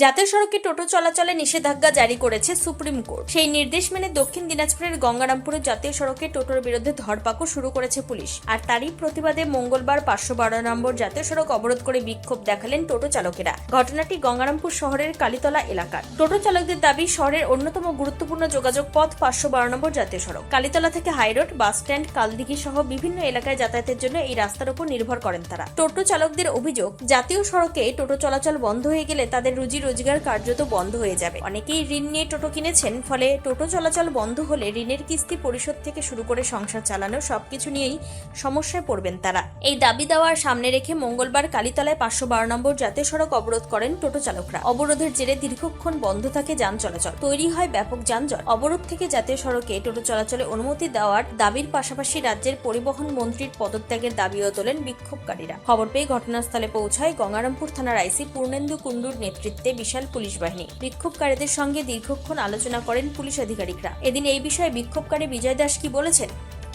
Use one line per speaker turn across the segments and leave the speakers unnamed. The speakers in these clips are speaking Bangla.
জাতীয় সড়কে টোটো চলাচলে নিষেধাজ্ঞা জারি করেছে সুপ্রিম কোর্ট। সেই নির্দেশ মেনে দক্ষিণ দিনাজপুরের গঙ্গারামপুরের জাতীয় সড়কে টোটোর বিরুদ্ধে ধরপাকড় শুরু করেছে পুলিশ। আর তারই প্রতিবাদে মঙ্গলবার 512 নম্বর জাতীয় সড়ক অবরোধ করে বিক্ষোভ দেখালেন টোটো চালকেরা। ঘটনাটি গঙ্গারামপুর শহরের কালীতলা এলাকার। টোটো চালকদের দাবি, শহরের অন্যতম গুরুত্বপূর্ণ যোগাযোগ পথ 512 নম্বর জাতীয় সড়ক। কালীতলা থেকে হাইরোড, বাস স্ট্যান্ড, কালদিঘি সহ বিভিন্ন এলাকায় যাতায়াতের জন্য এই রাস্তার উপর নির্ভর করেন তারা। টোটো চালকদের অভিযোগ, জাতীয় সড়কে টোটো চলাচল বন্ধ হয়ে গেলে তাদের রোজগার কার্যত বন্ধ হয়ে যাবে। অনেকেই ঋণ নিয়ে টোটো কিনেছেন, ফলে টোটো চলাচল বন্ধ হলে ঋণের কিস্তি পরিশোধ থেকে শুরু করে সংসার চালানো সবকিছু নিয়েই সমস্যায় পড়বেন তারা। এই দাবি দেওয়ার সামনে রেখে মঙ্গলবার কালীতলায় 512 নম্বর জাতীয় সড়ক অবরোধ করেন টোটো চালকরা। অবরোধের জেরে দীর্ঘক্ষণ বন্ধ থাকে যান চলাচল, তৈরি হয় ব্যাপক যানজট। অবরোধ থেকে জাতীয় সড়কে টোটো চলাচলে অনুমতি দেওয়ার দাবির পাশাপাশি রাজ্যের পরিবহন মন্ত্রীর পদত্যাগের দাবিও তোলেন বিক্ষোভকারীরা। খবর পেয়ে ঘটনাস্থলে পৌঁছায় গঙ্গারামপুর থানার আইসি পূর্ণেন্দু কুণ্ডুর নেতৃত্বে বিশাল পুলিশ বাহিনী। বিক্ষোভকারীদের সঙ্গে দীর্ঘক্ষণ আলোচনা করেন পুলিশ আধিকারিকরা। এদিন এই বিষয়ে বিক্ষোভকারী বিজয় দাস কি বলেছেন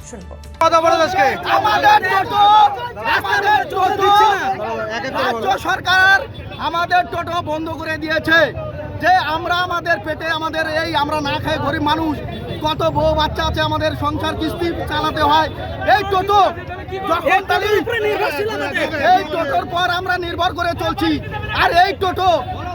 শুনবো।
সরকার আমাদের টোটো বন্ধ করে দিয়েছে, যে আমরা আমাদের পেটে আমরা না খাই গরিব মানুষ, কত বউ বাচ্চা আছে, আমাদের সংসার কিস্তি চালাতে হয়। এই টোটো এই টোটোর পর আমরা নির্ভর করে চলছি। আর এই টোটো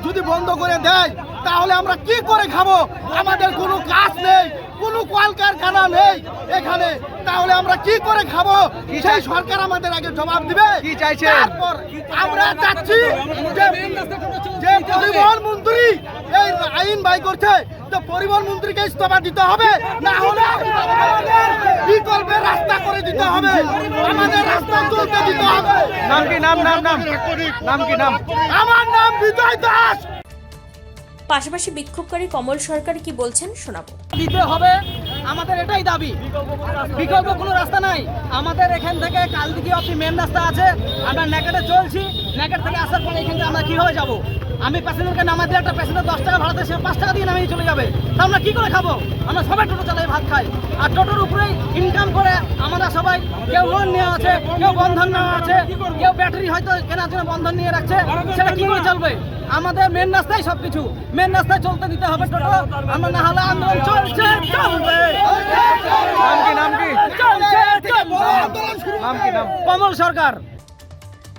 যদি বন্ধ করে দেয় তাহলে আমরা কি করে খাবো? আমাদের কোনো কাজ নেই, কোনো কলকারখানা নেই এখানে, তাহলে আমরা কি করে খাবো? সেই সরকার আমাদের আগে জবাব দিবে। কি চাইছে? তারপর আমরা চাচ্ছি যে পরিবহন মন্ত্রী এই আইন বাই করছে, তো পরিবহন মন্ত্রীকে ইস্তফা দিতে হবে, না হলে বিকল্পে রাস্তা করে দিতে হবে, আমাদের রাস্তা চলতে দিতে হবে।
নাম কি? নাম কি?
আমার নাম বিজয় দাস।
পাশাপাশি বিক্ষোভকারী কমল সরকার কি বলছেন শোনাবো।
দিতে হবে, আমাদের এটাই দাবি। বিকল্প কোনো রাস্তা নাই। আমাদের এখান থেকে কালদিঘি অব্দি মেন রাস্তা আছে, আমরা নেকেটে চলছি, নেকেট থেকে আসার পরে এখান থেকে আমরা কীভাবে যাবো? আমি প্যাসেঞ্জারকে নামাই দিলে একটা প্যাসেঞ্জার 10 টাকা ভাড়াতে, সে 5 টাকা দিয়ে নামিয়ে চলে যাবে, তা আমরা কী করে খাবো? আমরা সবাই টোটো চালাই, ভাত খাই, আর টোটোর উপরেই ইনকাম করে আমরা সবাই। কেউ লোন নেওয়া আছে, কেউ বন্ধন নেওয়া আছে, কেউ ব্যাটারি হয়তো কেনার জন্য বন্ধন নিয়ে রাখছে, সেটা কী করে চলবে? আমাদের মেন রাস্তায় সবকিছু, মেন রাস্তায় চলতে দিতে হবে টোটো, আমরা না হলে আন্দোলন চলছে চলবে। কমল সরকার।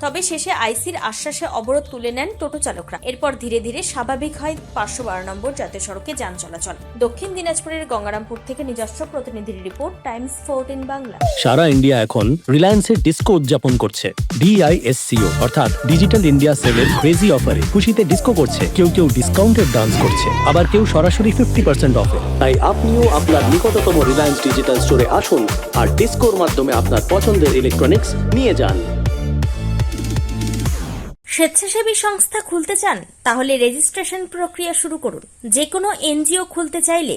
তবে শেষে আইসির আশ্বাসে অবরোধ তুলে নেন টোটো চালকরা। এরপর ধীরে ধীরে স্বাভাবিক হয় 512 নম্বর জাতীয় সড়কে যান চলাচল। দক্ষিণ দিনাজপুরের গঙ্গারামপুর থেকে নিজস্ব প্রতিনিধির রিপোর্ট, টাইমস 14 বাংলা।
সারা ইন্ডিয়া এখন রিলায়েন্সের ডিস্কো উদযাপন করছে। DISCO অর্থাৎ ডিজিটাল ইন্ডিয়া সেলের ক্রেজি অফারে খুশিতে ডিস্কো করছে। কেউ ডিসকাউন্টেড ডান্স করছে, আবার কেউ সরাসরি 50% অফে। তাই আপনিও আপনার নিকটতম রিলায়েন্স ডিজিটাল স্টোরে আসুন আর ডিস্কোর মাধ্যমে আপনার পছন্দের ইলেকট্রনিক্স নিয়ে যান।
স্বেচ্ছাসেবী সংস্থা খুলতে চান? তাহলে রেজিস্ট্রেশন প্রক্রিয়া শুরু করুন। যে কোনো এনজিও খুলতে চাইলে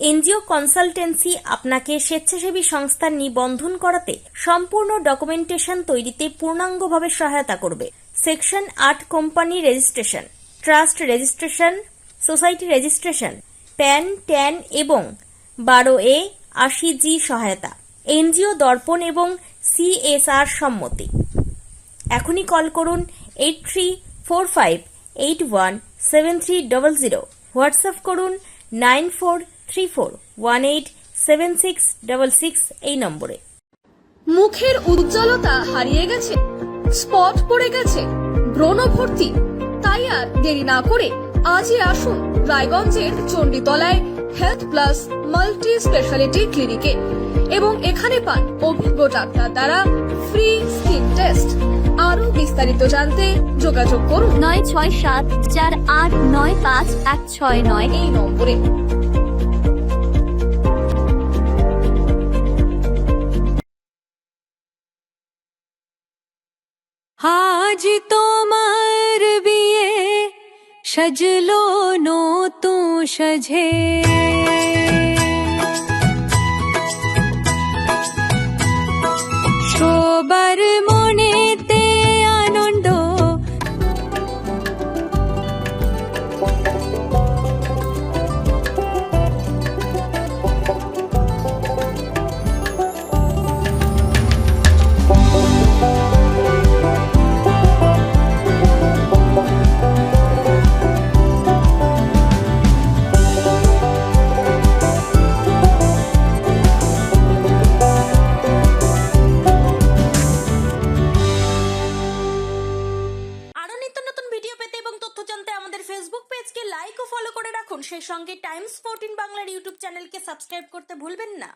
এনজিও কনসালটেন্সি আপনাকে স্বেচ্ছাসেবী সংস্থার নিবন্ধন করাতে, সম্পূর্ণ ডকুমেন্টেশন তৈরিতে পূর্ণাঙ্গভাবে সহায়তা করবে। Section 8 company registration, trust registration, society registration, pan, tan এবং 12A 80G সহায়তা, এনজিও দর্পণ এবং CSR সম্মতি। এখনই কল করুন 8345817300, হোয়াটসঅ্যাপ করুন 9434187666 এই নম্বরে।
মুখের উজ্জ্বলতা হারিয়ে গেছে, স্পট পড়ে গেছে, ব্রণ ভর্তি, তাই আর দেরি না করে আজই আসুন রায়গঞ্জের চণ্ডীতলায় হেলথ প্লাস মাল্টি স্পেশালিটি ক্লিনিকে এবং এখানে পান অভিজ্ঞ ডাক্তার দ্বারা ফ্রি স্কিন টেস্ট। আরো বিস্তারিত জানতে যোগাযোগ করুন 9674895169 এই নম্বরে।
আজ তোমার বিয়ে সাজলো নতুন সাজে, সবার মনেতে আনন্দ,
পেজকে লাইক ও ফলো করে রাখুন, সেই সঙ্গে টাইমস 14 বাংলার ইউটিউব চ্যানেলকে সাবস্ক্রাইব করতে ভুলবেন না।